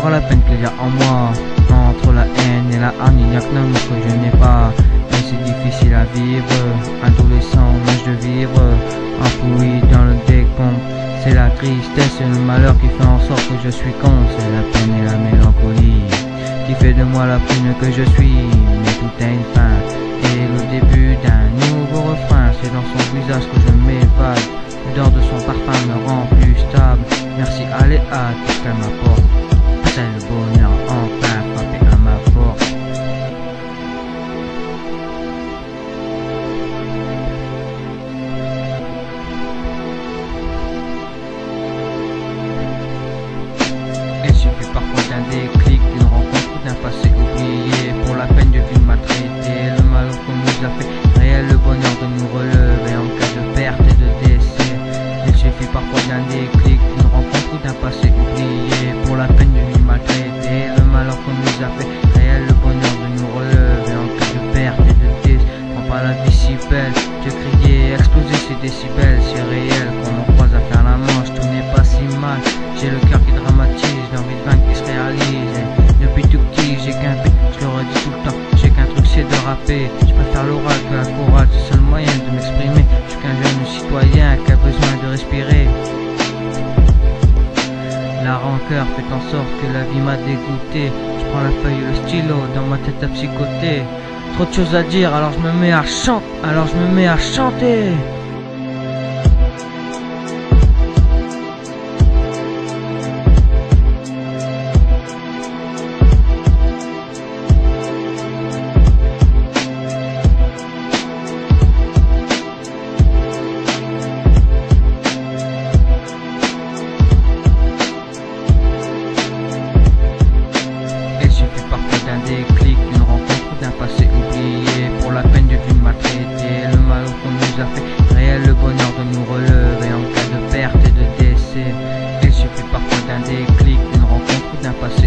voir la peine qu'il y a en moi. Entre la haine et la hargne, il n'y a que l'amour que je n'ai pas. Et c'est difficile à vivre, adolescent, l'âge de vivre, enfoui dans le décompte. C'est la tristesse et le malheur qui fait en sorte que je suis con. C'est la peine et la mélancolie qui fait de moi la prune que je suis. Mais tout a une fin et le début d'un nouveau refrain. C'est dans son visage que je m'évade. L'odeur de son parfum me rend plus stable. Merci aléa, tout ce qu'elle m'apporte. C'est le bonheur enfin frappé à ma porte. Il suffit parfois d'un déclic, d'une rencontre ou d'un passé oublié. Pour la peine de vie maltraité, le mal qu'on nous a fait réel, le bonheur de nous relever en cas de perte et de décès. Il suffit parfois d'un déclic, d'une rencontre ou d'un passé oublié. Pour la peine de vie maltraité, le malheur qu'on nous a fait réel, le bonheur de nous relever en cas de perte et de décès. Prends pas la vie si belle, je criais, exploser ces décibels, c'est réel. Quand on croise à faire la manche, tout n'est pas si mal. J'ai le cœur qui dramatise, l'envie de vaincre qui se réalise. Et depuis tout petit, j'ai qu'un but, je le redis tout le temps. J'ai qu'un truc, c'est de rapper. Je préfère l'oral que la chorale, c'est le seul moyen de m'exprimer. Je suis qu'un jeune citoyen qui a besoin de respirer. La rancœur fait en sorte que la vie m'a dégoûté. Je prends la feuille et le stylo, dans ma tête à psychoter. Trop de choses à dire, alors je me mets à chanter. D'un déclic, d'une rencontre ou d'un passé oublié. Pour la peine de vie maltraité, le mal qu'on nous a fait réel, le bonheur de nous relever en cas de perte et de décès. Il suffit parfois d'un déclic, d'une rencontre ou d'un passé